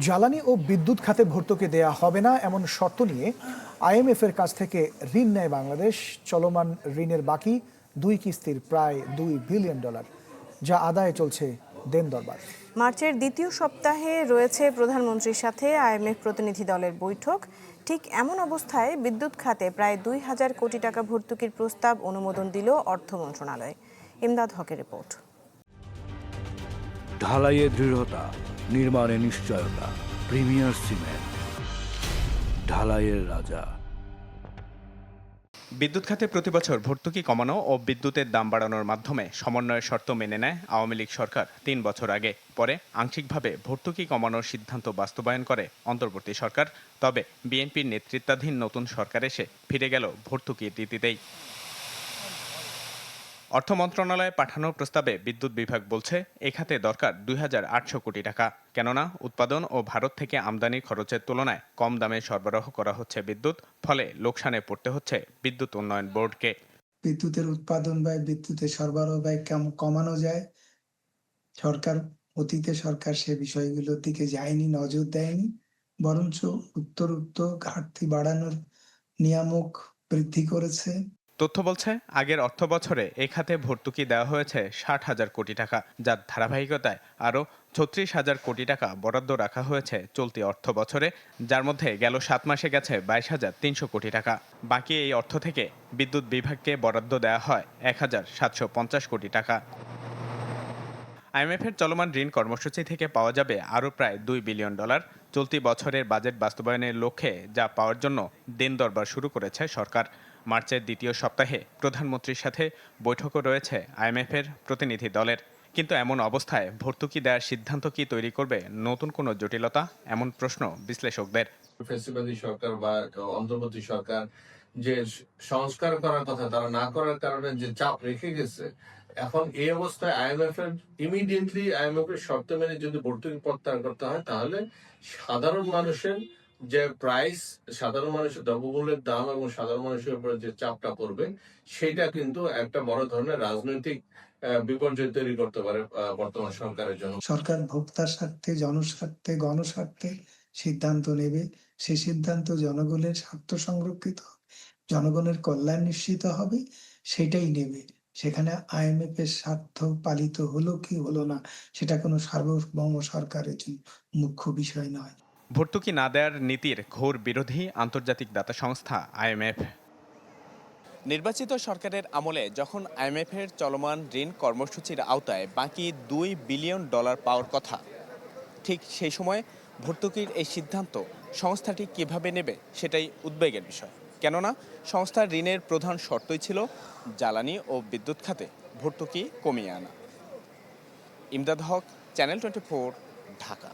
জ্বালানি ও বিদ্যুৎ খাতে ভর্তুকি দেয়া হবে না এমন শর্ত নিয়ে আইএমএফ এর কাছ থেকে ঋণ নেয় বাংলাদেশ। চলমান ঋণের বাকি 2 কিস্তির প্রায় $2 বিলিয়ন, যা আদায়ে চলছে দেন দরবার। মার্চের দ্বিতীয় সপ্তাহে রয়েছে প্রধানমন্ত্রীর সাথে আইএমএফ প্রতিনিধি দলের বৈঠক। ঠিক এমন অবস্থায় বিদ্যুৎ খাতে প্রায় 2000 কোটি টাকা ভর্তুকির প্রস্তাব অনুমোদন দিল অর্থ মন্ত্রণালয়। ইমদাদ হকের রিপোর্ট। ঢালাইয়ে দৃঢ়তা, নির্মাণে নিশ্চয়তা, প্রিমিয়ার সিমেন্ট, ঢালাইয়ের রাজা। বিদ্যুৎ খাতে প্রতিবছর ভর্তুকি কমানো ও বিদ্যুতের দাম বাড়ানোর মাধ্যমে সমন্বয়ের শর্ত মেনে নেয় আওয়ামী লীগ সরকার 3 বছর আগে। পরে আংশিকভাবে ভর্তুকি কমানোর সিদ্ধান্ত বাস্তবায়ন করে অন্তর্বর্তী সরকার। তবে বিএনপির নেতৃত্বাধীন নতুন সরকার এসে ফিরে গেল ভর্তুকির রীতিতেই। অর্থ মন্ত্রণালয়ে পাঠানো প্রস্তাবে বিদ্যুৎ বিভাগ বলছে এ খাতে দরকার 2800 কোটি টাকা। কেননা উৎপাদন ও ভারত থেকে আমদানির খরচের তুলনায় কম দামে সরবরাহ করা হচ্ছে বিদ্যুৎ, ফলে লোকসানে পড়তে হচ্ছে বিদ্যুৎ উন্নয়ন বোর্ডকে। বিদ্যুতের উৎপাদন ব্যয়, বিদ্যুতের সরবরাহ ব্যয় কেমন কমানো যায়, অতীতে সরকার সে বিষয়গুলোর দিকে যায়নি, নজর দেয়নি, বরঞ্চ উত্তর ঘাটতি বাড়ানোর নিয়ামক বৃদ্ধি করেছে। তথ্য বলছে আগের অর্থ বছরে এই খাতে ভর্তুকি দেওয়া হয়েছে 60,000 কোটি টাকা, যার ধারাবাহিকতায় আরও 36,000 কোটি টাকা বরাদ্দ রাখা হয়েছে চলতি অর্থ বছরে, যার মধ্যে গেল 7 মাসে গেছে 22,300 কোটি টাকা। বাকি এই অর্থ থেকে বিদ্যুৎ বিভাগকে বরাদ্দ দেওয়া হয় 1,750 কোটি টাকা। আইএমএফের চলমান ঋণ কর্মসূচি থেকে পাওয়া যাবে আরও প্রায় $2 বিলিয়ন। চলতি বছরের বাজেট বাস্তবায়নের লক্ষ্যে যা পাওয়ার জন্য দেন দরবার শুরু করেছে সরকার। মার্চের দ্বিতীয় সপ্তাহে প্রধানমন্ত্রীর সাথে বৈঠকও রয়েছে আইএমএফের প্রতিনিধি দলের। কিন্তু এমন অবস্থায় ভর্তুকি দেওয়ার সিদ্ধান্ত কি তৈরি করবে নতুন কোনো জটিলতা, এমন প্রশ্ন বিশ্লেষকদের। ফেসিবাদী সরকার বা অন্তর্বর্তী সরকার যে সংস্কার করার কথা তারা না করার কারণে যে চাপ রেখে গেছে, এখন এই অবস্থায় আইএমএফ এর শর্ত মেনে যদি ভর্তুকি প্রত্যাহার করতে হয়, তাহলে সাধারণ মানুষের যে প্রাইস, সাধারণ মানুষের দ্রব্যমূল্যের দাম এবং সাধারণ মানুষের উপরে যে চাপটা পড়বে, সেটা কিন্তু একটা বড় ধরনের রাজনৈতিক বিপর্যয় তৈরি করতে পারে বর্তমান সরকারের জন্য। সরকার ভোক্তার স্বার্থে, জনস্বার্থে, গণস্বার্থে সিদ্ধান্ত নেবে। সেই সিদ্ধান্ত জনগণের স্বার্থ সংরক্ষিত, জনগণের কল্যাণ নিশ্চিত হবে, সেটাই নেবে। সেখানে আইএমএফ এর স্বার্থ পালিত হলো কি হলো না, সেটা কোনো সার্বভৌম সরকারের জন্য মুখ্য বিষয় নয়। ভর্তুকি না দেওয়ার নীতির ঘোর বিরোধী আন্তর্জাতিক দাতা সংস্থা আইএমএফ। নির্বাচিত সরকারের আমলে যখন আইএমএফের চলমান ঋণ কর্মসূচির আওতায় বাকি $2 বিলিয়ন পাওয়ার কথা, ঠিক সেই সময় ভর্তুকির এই সিদ্ধান্ত সংস্থাটি কিভাবে নেবে সেটাই উদ্বেগের বিষয়। কেননা সংস্থার ঋণের প্রধান শর্তই ছিল জ্বালানি ও বিদ্যুৎ খাতে ভর্তুকি কমিয়ে আনা। ইমদাদ হক, চ্যানেল 24, ঢাকা।